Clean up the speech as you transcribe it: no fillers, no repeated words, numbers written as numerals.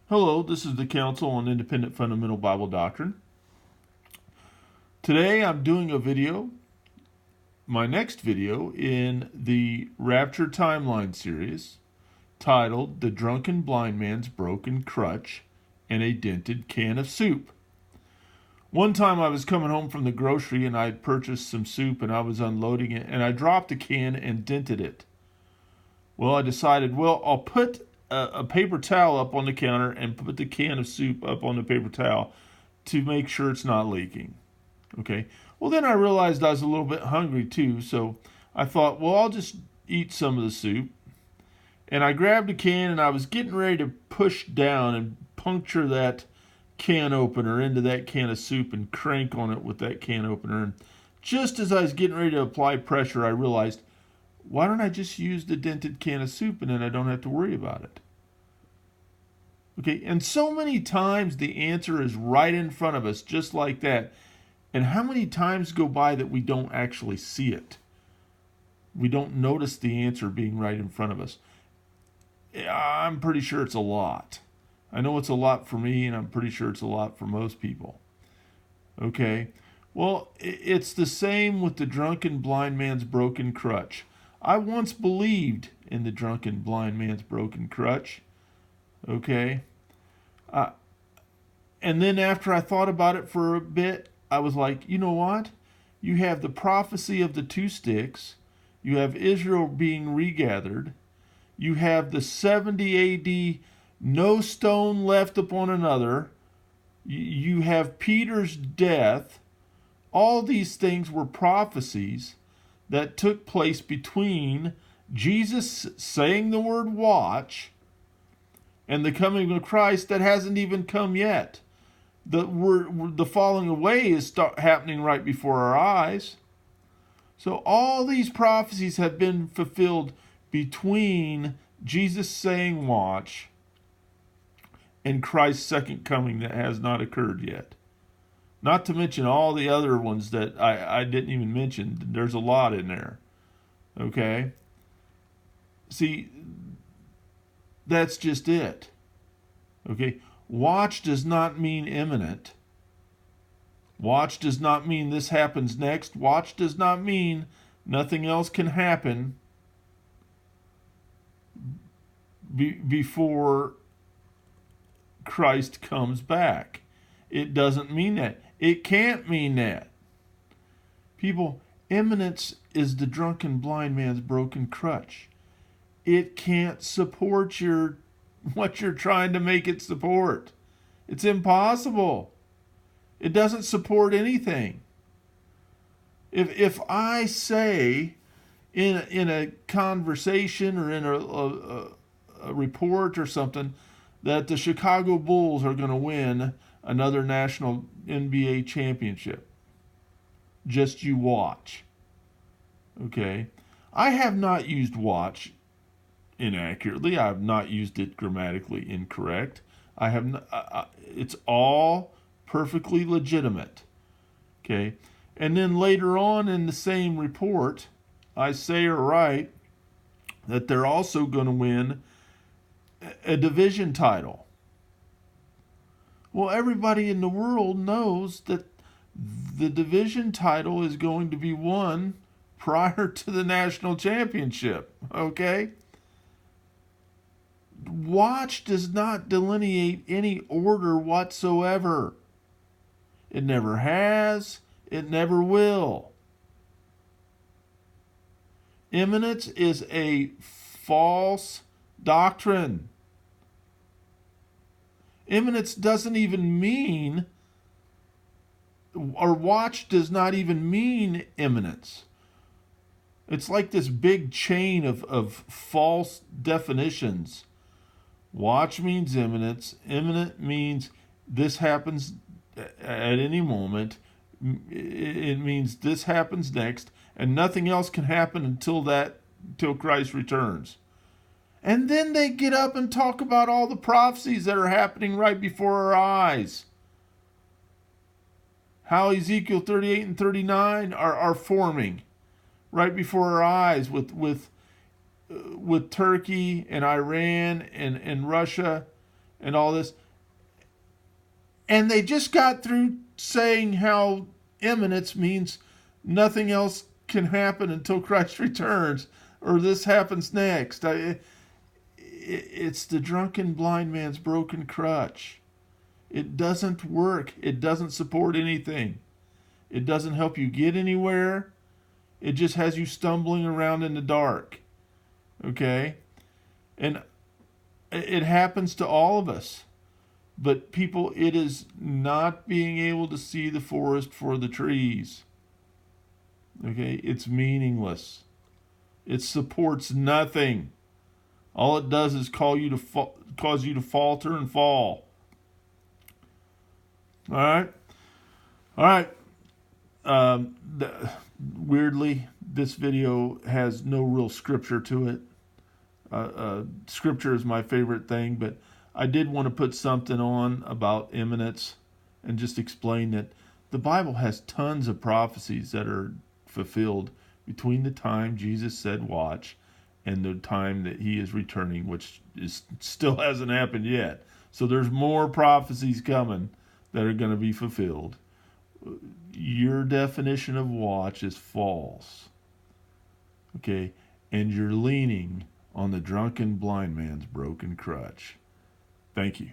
Hello, this is the Council on Independent Fundamental Bible Doctrine. Today I'm doing a video, my next video in the Rapture Timeline series, titled The Drunken Blind Man's Broken Crutch and a Dented Can of Soup. One time I was coming home from the grocery and I had purchased some soup and I was unloading it and I dropped a can and dented it. Well, I decided, I'll put a paper towel up on the counter and put the can of soup up on the paper towel to make sure it's not leaking. Okay. Well, then I realized I was a little bit hungry too, so I thought, I'll just eat some of the soup. And I grabbed a can and I was getting ready to push down and puncture that can opener into that can of soup and crank on it with that can opener. And just as I was getting ready to apply pressure, I realized, why don't I just use the dented can of soup and then I don't have to worry about it? Okay, and so many times the answer is right in front of us, just like that. And how many times go by that we don't actually see it? We don't notice the answer being right in front of us. I'm pretty sure it's a lot. I know it's a lot for me, and I'm pretty sure it's a lot for most people. Okay, well, it's the same with the drunken blind man's broken crutch. I once believed in the drunken blind man's broken crutch. Okay. And then after I thought about it for a bit, I was like, you know what? You have the prophecy of the two sticks. You have Israel being regathered. You have the 70 AD, no stone left upon another. You have Peter's death. All these things were prophecies that took place between Jesus saying the word watch and the coming of Christ that hasn't even come yet. The falling away is happening right before our eyes. So all these prophecies have been fulfilled between Jesus saying watch and Christ's second coming that has not occurred yet. Not to mention all the other ones that I didn't even mention. There's a lot in there. Okay? See, that's just it. Okay? Watch does not mean imminent. Watch does not mean this happens next. Watch does not mean nothing else can happen before Christ comes back. It doesn't mean that. It can't mean that. People, imminence is the drunken blind man's broken crutch. It can't support what you're trying to make it support. It's impossible. It doesn't support anything. If I say in a conversation or in a report or something that the Chicago Bulls are going to win another national NBA championship, just you watch. Okay? I have not used watch inaccurately. I have not used it grammatically incorrect. I have not, it's all perfectly legitimate. Okay? And then later on in the same report, I say or write that they're also going to win a division title. Well, everybody in the world knows that the division title is going to be won prior to the national championship. Okay? Watch does not delineate any order whatsoever. It never has. It never will. Imminence is a false doctrine. Imminence doesn't even mean, or watch does not even mean imminence. It's like this big chain of false definitions. Watch means imminence. Imminent means this happens at any moment. It means this happens next, and nothing else can happen until Christ returns. And then they get up and talk about all the prophecies that are happening right before our eyes. How Ezekiel 38 and 39 are forming right before our eyes with Turkey and Iran and Russia and all this. And they just got through saying how imminence means nothing else can happen until Christ returns, or this happens next. It's the drunken blind man's broken crutch. It doesn't work. It doesn't support anything. It doesn't help you get anywhere. It just has you stumbling around in the dark. Okay? And it happens to all of us. But people, it is not being able to see the forest for the trees. Okay? It's meaningless. It supports nothing. All it does is cause you to falter and fall. All right? All right. Weirdly, this video has no real scripture to it. Scripture is my favorite thing, but I did want to put something on about imminence and just explain that the Bible has tons of prophecies that are fulfilled between the time Jesus said watch and the time that he is returning, which still hasn't happened yet. So there's more prophecies coming that are going to be fulfilled. Your definition of watch is false. Okay? And you're leaning on the drunken blind man's broken crutch. Thank you.